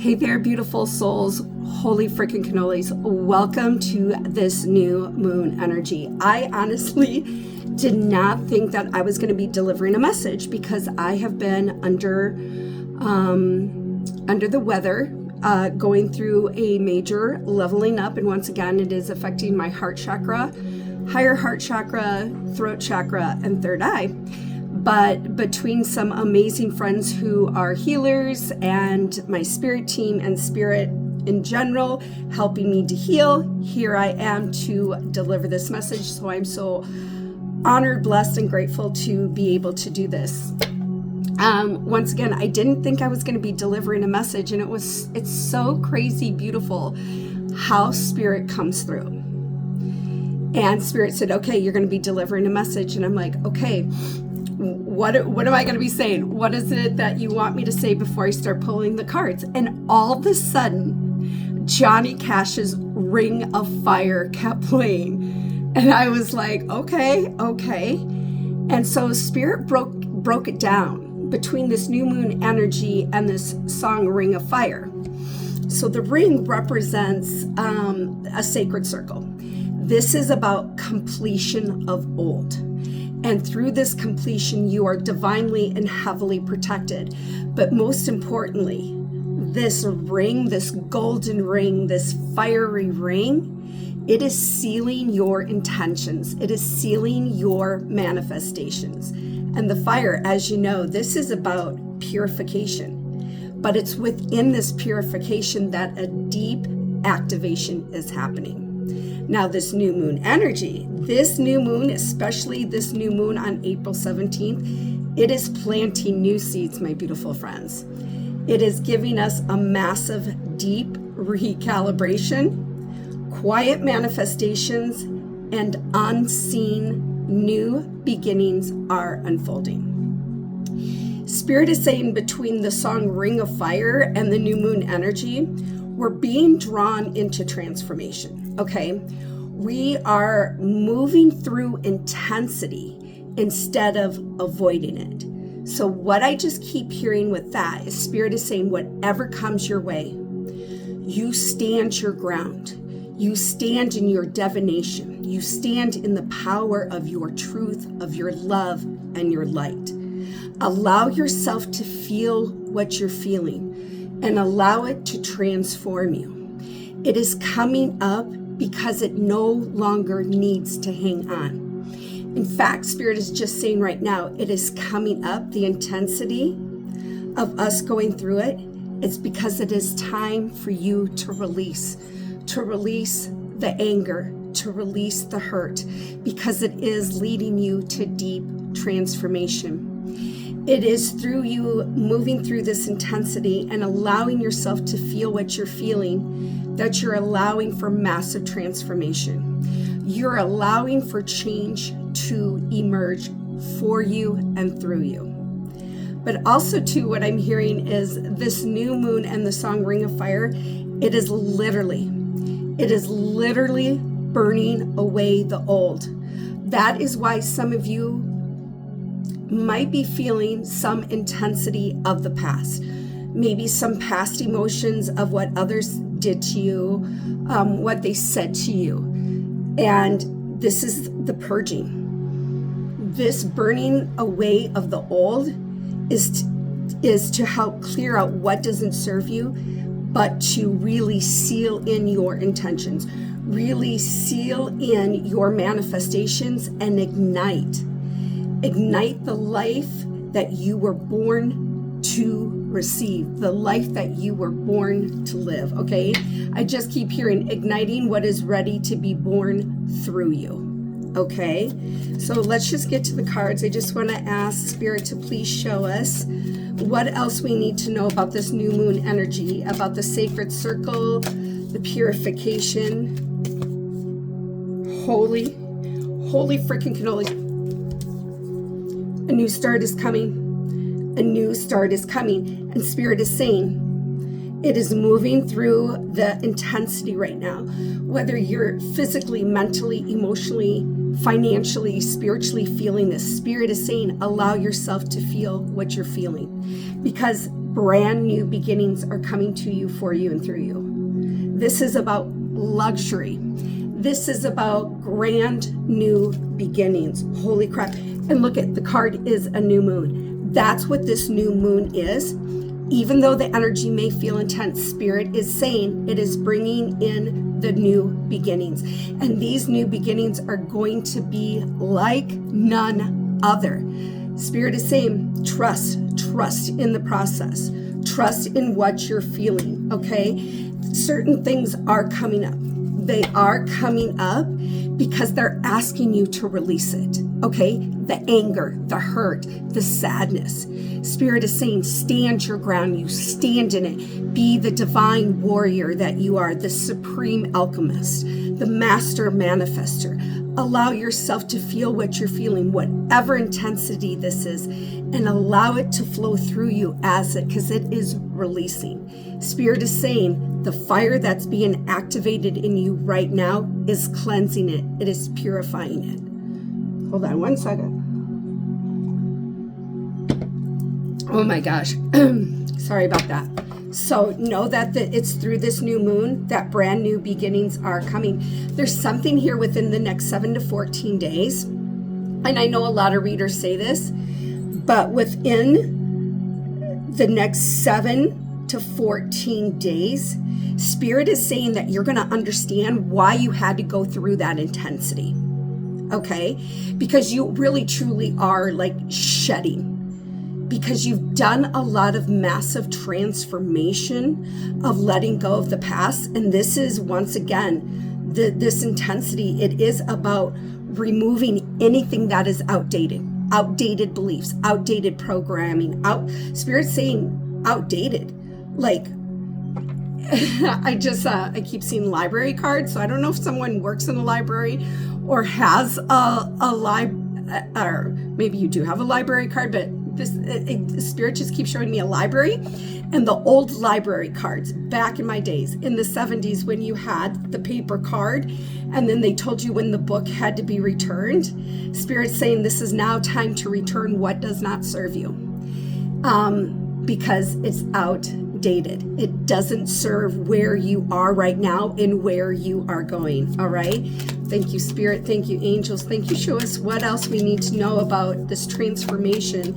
Hey there, beautiful souls. Holy freaking cannolis. Welcome to this new moon energy. I honestly did not think that I was going to be delivering a message because I have been under the weather, going through a major leveling up. And once again, it is affecting my heart chakra, higher heart chakra, throat chakra, and third eye. But between some amazing friends who are healers and my spirit team and spirit in general helping me to heal, here I am to deliver this message. So I'm so honored, blessed, and grateful to be able to do this. Once again, I didn't think I was going to be delivering a message, and it's so crazy beautiful how spirit comes through. And spirit said, okay, you're going to be delivering a message. And I'm like, okay, what am I going to be saying? What is it that you want me to say before I start pulling the cards? And all of a sudden, Johnny Cash's Ring of Fire kept playing. And I was like, okay. And so spirit broke it down between this new moon energy and this song Ring of Fire. So the ring represents a sacred circle. This is about completion of old. And through this completion, you are divinely and heavily protected. But most importantly, this ring, this golden ring, this fiery ring, it is sealing your intentions. It is sealing your manifestations. And the fire, as you know, this is about purification. But it's within this purification that a deep activation is happening. Now, this new moon energy, this new moon, especially this new moon on April 17th, it is planting new seeds, my beautiful friends. It is giving us a massive, deep recalibration, quiet manifestations, and unseen new beginnings are unfolding. Spirit is saying between the song Ring of Fire and the new moon energy, we're being drawn into transformation, okay? We are moving through intensity instead of avoiding it. So what I just keep hearing with that is Spirit is saying whatever comes your way, you stand your ground. You stand in your divination. You stand in the power of your truth, of your love, and your light. Allow yourself to feel what you're feeling and allow it to transform you. It is coming up because it no longer needs to hang on. In fact, Spirit is just saying right now, it is coming up, the intensity of us going through it. It's because it is time for you to release the anger, to release the hurt, because it is leading you to deep transformation. It is through you moving through this intensity and allowing yourself to feel what you're feeling that you're allowing for massive transformation. You're allowing for change to emerge for you and through you. But also too, what I'm hearing is this new moon and the song Ring of Fire, it is literally burning away the old. That is why some of you might be feeling some intensity of the past, maybe some past emotions of what others did to you, what they said to you. And this is the purging. This burning away of the old is to help clear out what doesn't serve you, but to really seal in your intentions, really seal in your manifestations and ignite the life that you were born to receive, the life that you were born to live, okay? I just keep hearing igniting what is ready to be born through you, okay? So let's just get to the cards. I just want to ask Spirit to please show us what else we need to know about this new moon energy, about the sacred circle, the purification. Holy freaking cannoli. A new start is coming. A new start is coming. And Spirit is saying it is moving through the intensity right now. Whether you're physically, mentally, emotionally, financially, spiritually feeling this, Spirit is saying allow yourself to feel what you're feeling. Because brand new beginnings are coming to you, for you, and through you. This is about luxury. This is about grand new beginnings. Holy crap. And look at the card is a new moon. That's what this new moon is. Even though the energy may feel intense, Spirit is saying it is bringing in the new beginnings. And these new beginnings are going to be like none other. Spirit is saying, trust in the process. Trust in what you're feeling, okay? Certain things are coming up. They are coming up because they're asking you to release it, okay? The anger, the hurt, the sadness. Spirit is saying, stand your ground. You stand in it. Be the divine warrior that you are, the supreme alchemist, the master manifester. Allow yourself to feel what you're feeling, whatever intensity this is, and allow it to flow through you as it, because it is releasing. Spirit is saying, the fire that's being activated in you right now is cleansing it. It is purifying it. Hold on one second. Oh my gosh. Sorry about that. So know that it's through this new moon that brand new beginnings are coming. There's something here within the next 7 to 14 days. And I know a lot of readers say this, but within the next 7 to 14 days, Spirit is saying that you're going to understand why you had to go through that intensity. Okay? Because you really truly are like shedding. Because you've done a lot of massive transformation of letting go of the past. And this is, once again, this intensity. It is about removing anything that is outdated beliefs, outdated programming, Spirit's saying outdated. Like, I keep seeing library cards. So I don't know if someone works in a library or has a library, or maybe you do have a library card, but Spirit just keeps showing me a library, and the old library cards back in my days in the 70s when you had the paper card and then they told you when the book had to be returned. Spirit's saying this is now time to return what does not serve you, because it's outdated. It doesn't serve where you are right now and where you are going. All right. Thank you, Spirit. Thank you, angels. Thank you. Show us what else we need to know about this transformation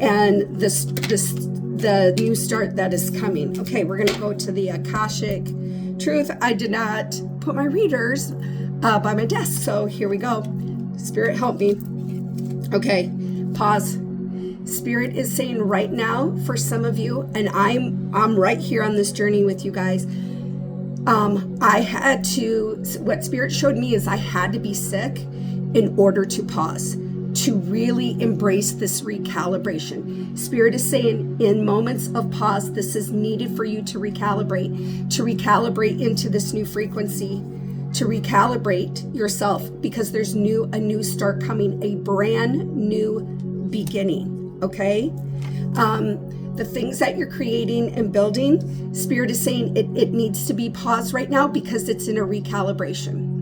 and the new start that is coming. Okay, we're going to go to the Akashic Truth. I did not put my readers by my desk, so here we go. Spirit, help me. Okay, pause. Spirit is saying right now for some of you, and I'm right here on this journey with you guys. What Spirit showed me is I had to be sick in order to pause, to really embrace this recalibration. Spirit is saying in moments of pause, this is needed for you to recalibrate into this new frequency, to recalibrate yourself, because there's a new start coming, a brand new beginning, okay? The things that you're creating and building, Spirit is saying it needs to be paused right now because it's in a recalibration.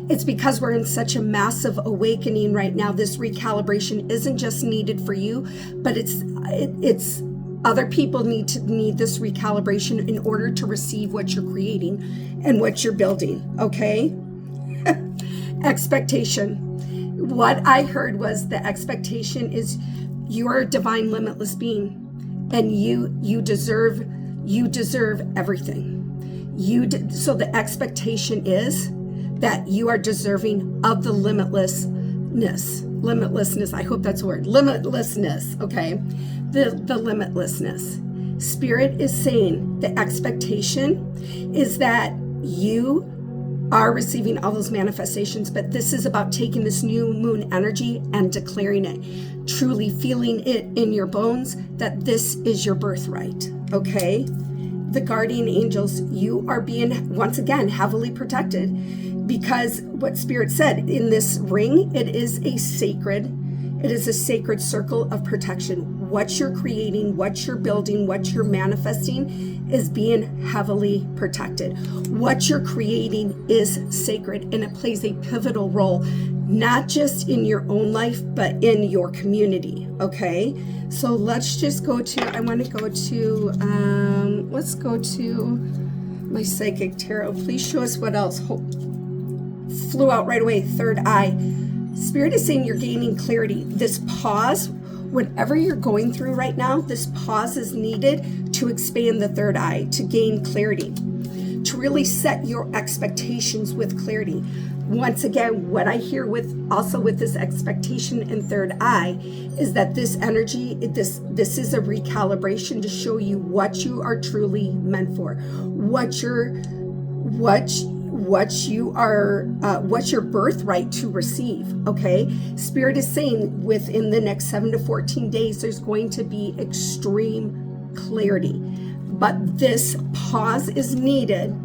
It's because we're in such a massive awakening right now. This recalibration isn't just needed for you, but it's other people need this recalibration in order to receive what you're creating and what you're building, okay? Expectation. What I heard was the expectation is you're a divine limitless being, and you deserve everything. So the expectation is that you are deserving of the limitlessness. I hope that's a word. Limitlessness. Okay, the limitlessness. Spirit is saying the expectation is that you are receiving all those manifestations, but this is about taking this new moon energy and declaring it, truly feeling it in your bones that this is your birthright, okay? The guardian angels, you are being, once again, heavily protected, because what Spirit said, in this ring, it is a sacred circle of protection. What you're creating, what you're building, what you're manifesting is being heavily protected. What you're creating is sacred, and it plays a pivotal role not just in your own life, but in your community, okay? So let's just go to, I want to go to, let's go to my psychic tarot. Please show us what else. Flew out right away, third eye. Spirit is saying you're gaining clarity. This pause, whatever you're going through right now, this pause is needed to expand the third eye, to gain clarity, to really set your expectations with clarity. Once again, what I hear with this expectation and third eye is that this energy, this is a recalibration to show you what you are truly meant for, what's your birthright to receive. Okay, Spirit is saying within the next 7 to 14 days, there's going to be extreme clarity, but this pause is needed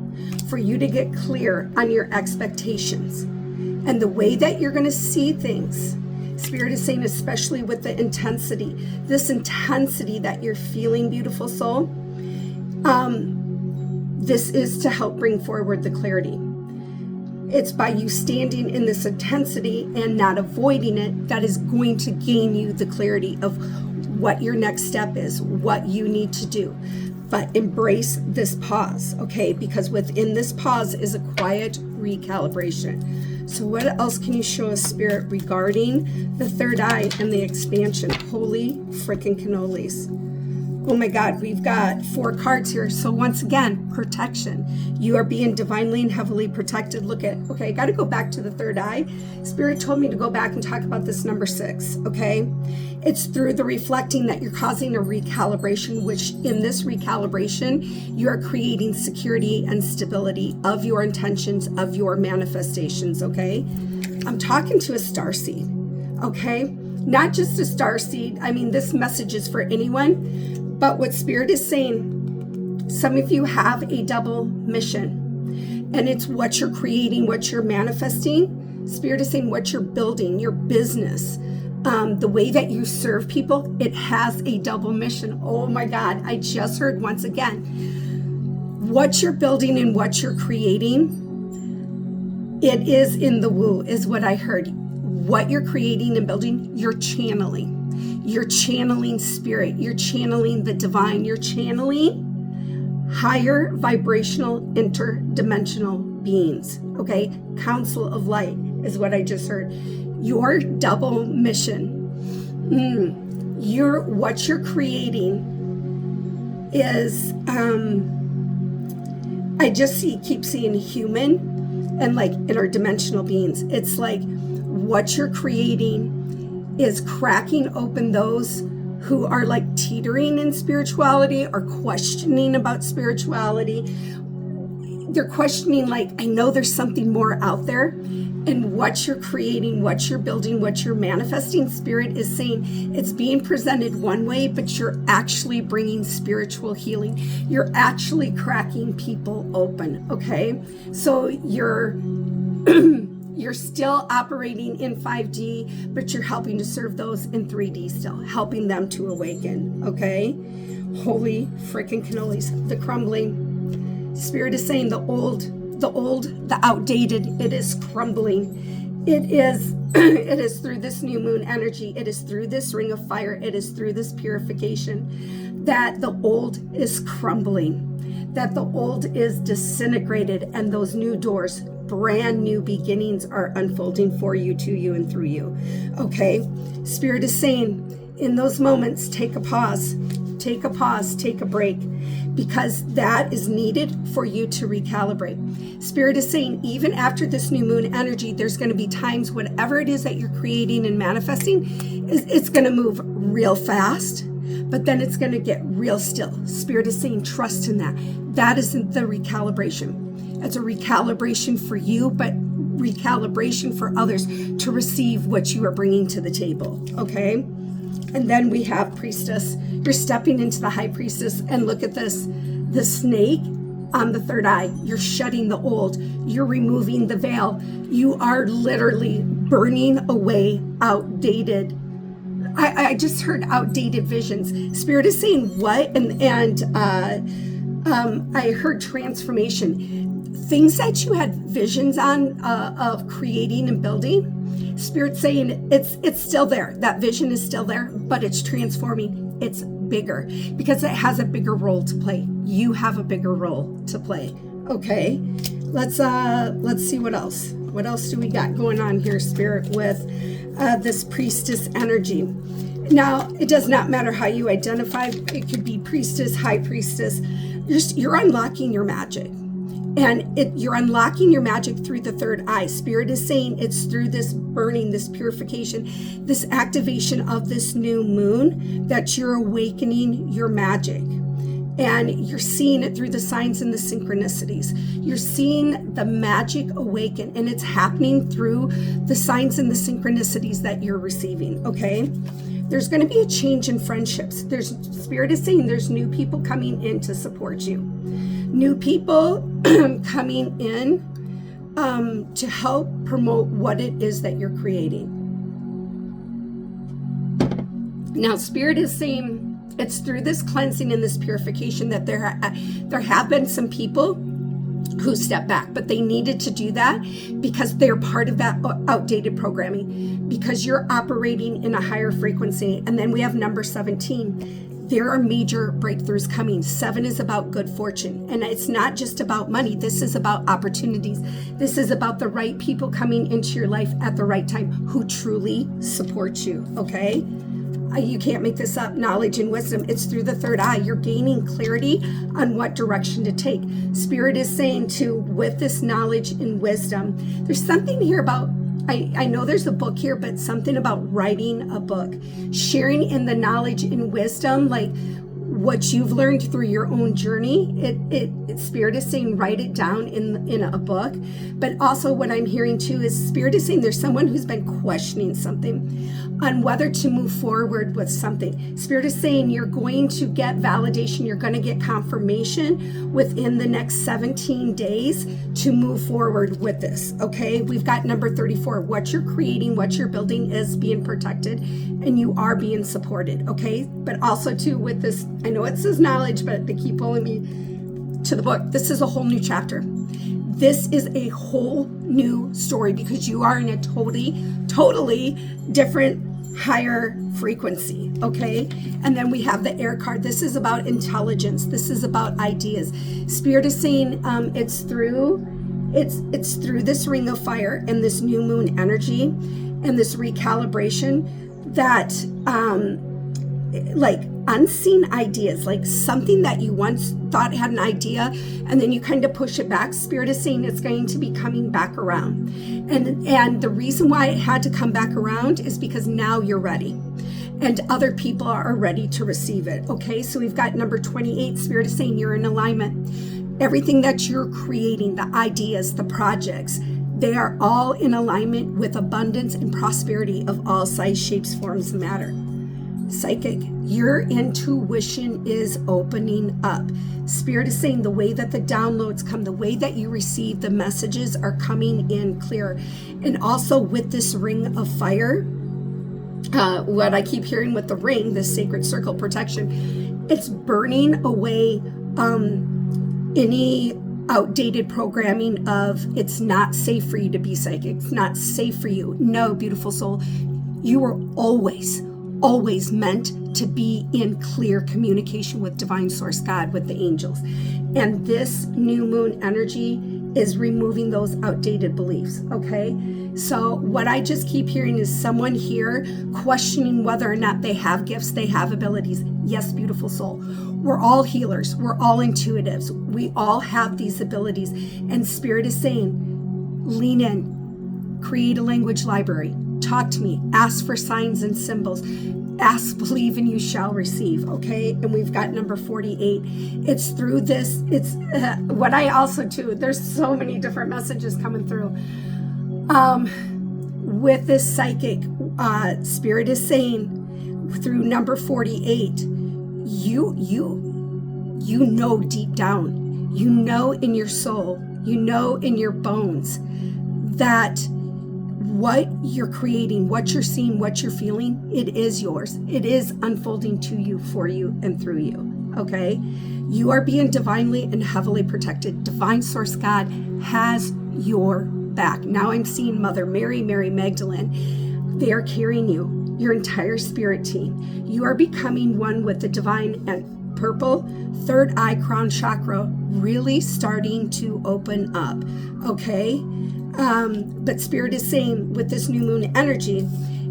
for you to get clear on your expectations and the way that you're going to see things. Spirit is saying, especially with the intensity, this intensity that you're feeling, beautiful soul, this is to help bring forward the clarity. It's by you standing in this intensity and not avoiding it that is going to gain you the clarity of what your next step is, what you need to do. But embrace this pause, okay? Because within this pause is a quiet recalibration. So what else can you show us, Spirit, regarding the third eye and the expansion? Holy freaking cannolis. Oh my God, we've got 4 cards here. So once again, protection. You are being divinely and heavily protected. Look at, okay, I got to go back to the third eye. Spirit told me to go back and talk about this number 6, okay? It's through the reflecting that you're causing a recalibration, which in this recalibration, you are creating security and stability of your intentions, of your manifestations, okay? I'm talking to a starseed, okay? Not just a starseed. I mean, this message is for anyone. But what Spirit is saying, some of you have a double mission, and it's what you're creating, what you're manifesting. Spirit is saying what you're building, your business, the way that you serve people, it has a double mission. Oh my God, I just heard once again, what you're building and what you're creating, it is in the woo, is what I heard. What you're creating and building, you're channeling. You're channeling spirit. You're channeling the divine. You're channeling higher vibrational interdimensional beings. Okay? Council of light is what I just heard. Your double mission. What you're creating is, I just keep seeing human and like interdimensional beings. It's like what you're creating is cracking open those who are like teetering in spirituality or questioning about spirituality. They're questioning, like, I know there's something more out there, and what you're creating, what you're building, what you're manifesting, Spirit is saying it's being presented one way, but you're actually bringing spiritual healing. You're actually cracking people open, okay? So you're still operating in 5D, but you're helping to serve those in 3D still, helping them to awaken, okay? Holy freaking cannolis. The crumbling. Spirit is saying the old, the outdated, it is crumbling. It is through this new moon energy. It is through this ring of fire. It is through this purification that the old is crumbling, that the old is disintegrated, and those new doors, brand new beginnings are unfolding for you, to you, and through you. Okay? Spirit is saying in those moments, take a pause, take a break, because that is needed for you to recalibrate. Spirit is saying even after this new moon energy, there's going to be times whatever it is that you're creating and manifesting, it's going to move real fast, but then it's going to get real still. Spirit is saying trust in that. That isn't the recalibration. It's a recalibration for you, but recalibration for others to receive what you are bringing to the table, okay? And then we have priestess. You're stepping into the high priestess, and look at this. The snake on the third eye. You're shedding the old. You're removing the veil. You are literally burning away outdated. I just heard outdated visions. Spirit is saying what? And I heard transformation. Things that you had visions on of creating and building, Spirit's saying it's still there. That vision is still there, but it's transforming. It's bigger because it has a bigger role to play. You have a bigger role to play. Okay, let's see what else. What else do we got going on here, Spirit, with this priestess energy? Now, it does not matter how you identify. It could be priestess, high priestess. You're unlocking your magic. And you're unlocking your magic through the third eye. Spirit is saying it's through this burning, this purification, this activation of this new moon that you're awakening your magic. And you're seeing it through the signs and the synchronicities. You're seeing the magic awaken, and it's happening through the signs and the synchronicities that you're receiving, okay? There's going to be a change in friendships. Spirit is saying there's new people coming in to support you. New people coming in to help promote what it is that you're creating. Now, Spirit is saying it's through this cleansing and this purification that there have been some people who stepped back, but they needed to do that because they're part of that outdated programming, because you're operating in a higher frequency. And then we have number 17. There are major breakthroughs coming. 7 is about good fortune. And it's not just about money. This is about opportunities. This is about the right people coming into your life at the right time who truly support you, okay? You can't make this up. Knowledge and wisdom. It's through the third eye. You're gaining clarity on what direction to take. Spirit is saying too, with this knowledge and wisdom, there's something here about, I know there's a book here, but something about writing a book, sharing in the knowledge and wisdom, like what you've learned through your own journey. Spirit is saying write it down in a book. But also what I'm hearing too is Spirit is saying there's someone who's been questioning something on whether to move forward with something. Spirit is saying you're going to get validation, you're going to get confirmation within the next 17 days to move forward with this, okay? We've got number 34. What you're creating, what you're building is being protected and you are being supported, okay? But also too with this, I know it says knowledge, but they keep pulling me to the book. This is a whole new chapter. This is a whole new story because you are in a totally different, higher frequency, okay? And then we have the air card. This is about intelligence. This is about ideas. Spirit is saying it's through this ring of fire and this new moon energy and this recalibration that like unseen ideas, like something that you once thought had an idea and then you kind of push it back. Spirit is saying it's going to be coming back around. And the reason why it had to come back around is because now you're ready and other people are ready to receive it. Okay, so we've got number 28. Spirit is saying you're in alignment. Everything that you're creating, the ideas, the projects, they are all in alignment with abundance and prosperity of all size, shapes, forms, and matter. Psychic, your intuition is opening up. Spirit is saying the way that the downloads come, the way that you receive the messages are coming in clear. And also with this ring of fire, what I keep hearing with the ring, this sacred circle protection, it's burning away any outdated programming of it's not safe for you to be psychic. It's not safe for you. No, beautiful soul, you were always meant to be in clear communication with divine source God, with the angels. And this new moon energy is removing those outdated beliefs, okay? So what I just keep hearing is someone here questioning whether or not they have gifts, they have abilities. Yes, beautiful soul. We're all healers. We're all intuitives. We all have these abilities. And Spirit is saying, lean in, create a language library. Talk to me, ask for signs and symbols, ask, believe, and you shall receive, okay? And we've got number 48. It's through this, it's what I also too, there's so many different messages coming through. With this psychic, Spirit is saying through number 48, you know deep down, you know in your soul, you know in your bones that what you're creating, what you're seeing, what you're feeling, it is yours. It is unfolding to you, for you, and through you, okay? You are being divinely and heavily protected. Divine Source God has your back. Now I'm seeing Mother Mary, Mary Magdalene. They are carrying you, your entire spirit team. You are becoming one with the divine, and purple third eye crown chakra really starting to open up, okay? But Spirit is saying with this new moon energy,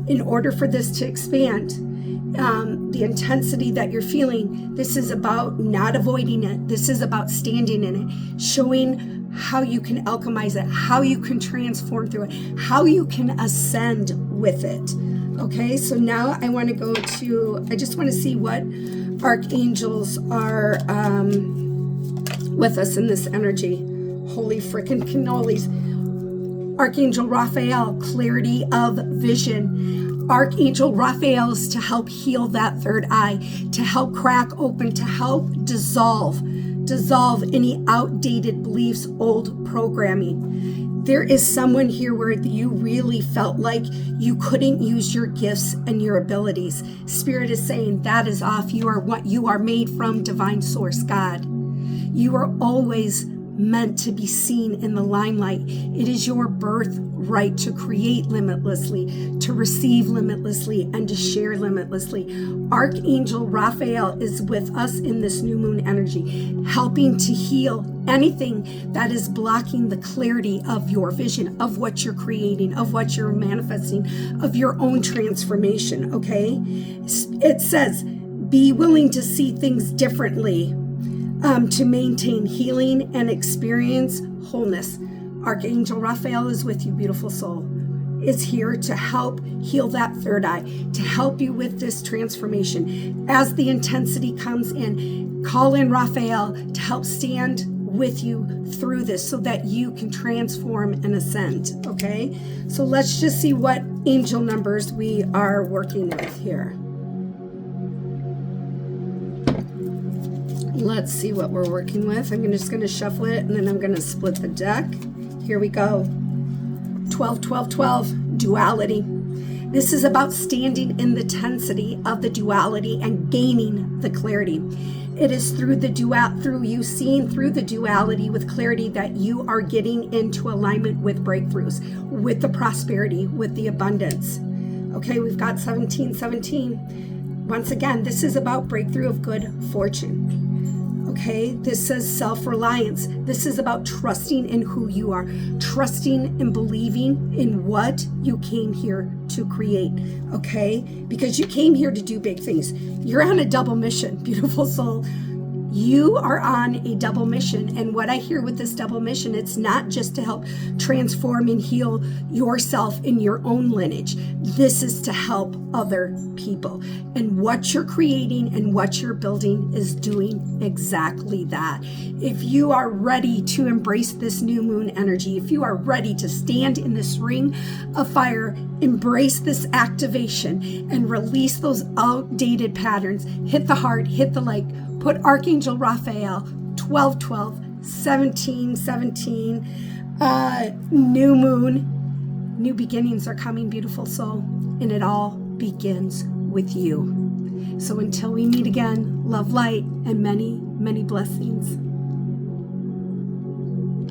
in order for this to expand, the intensity that you're feeling, this is about not avoiding it. This is about standing in it, showing how you can alchemize it, how you can transform through it, how you can ascend with it. Okay, so now I want to go to, I just want to see what archangels are with us in this energy. Holy frickin' cannolis. Archangel Raphael, clarity of vision. Archangel Raphael is to help heal that third eye, to help crack open, to help dissolve any outdated beliefs, old programming. There is someone here where you really felt like you couldn't use your gifts and your abilities. Spirit is saying that is off. You are what you are made from, divine source, God. You are always meant to be seen in the limelight. It is your birthright to create limitlessly, to receive limitlessly, and to share limitlessly. Archangel Raphael is with us in this new moon energy, helping to heal anything that is blocking the clarity of your vision, of what you're creating, of what you're manifesting, of your own transformation, okay? It says, be willing to see things differently, to maintain healing and experience wholeness. Archangel Raphael is with you, beautiful soul. Is here to help heal that third eye, to help you with this transformation. As the intensity comes in, call in Raphael to help stand with you through this so that you can transform and ascend, okay? So let's just see what angel numbers we are working with here. Let's see what we're working with. I'm just going to shuffle it, and then I'm going to split the deck. Here we go. 12, 12, 12, duality. This is about standing in the intensity of the duality and gaining the clarity. It is through you seeing through the duality with clarity that you are getting into alignment with breakthroughs, with the prosperity, with the abundance. Okay, we've got 1717. Once again, this is about breakthrough of good fortune. Okay, this says self-reliance. This is about trusting in who you are, trusting and believing in what you came here to create, okay? Because you came here to do big things. You're on a double mission, beautiful soul. You are on a double mission. And what I hear with this double mission, it's not just to help transform and heal yourself in your own lineage. This is to help other people. And what you're creating and what you're building is doing exactly that. If you are ready to embrace this new moon energy, if you are ready to stand in this ring of fire, embrace this activation and release those outdated patterns, hit the heart, hit the like, put Archangel Raphael, 1212, 1717, new moon, new beginnings are coming, beautiful soul, and it all begins with you. So until we meet again, love, light, and many, many blessings.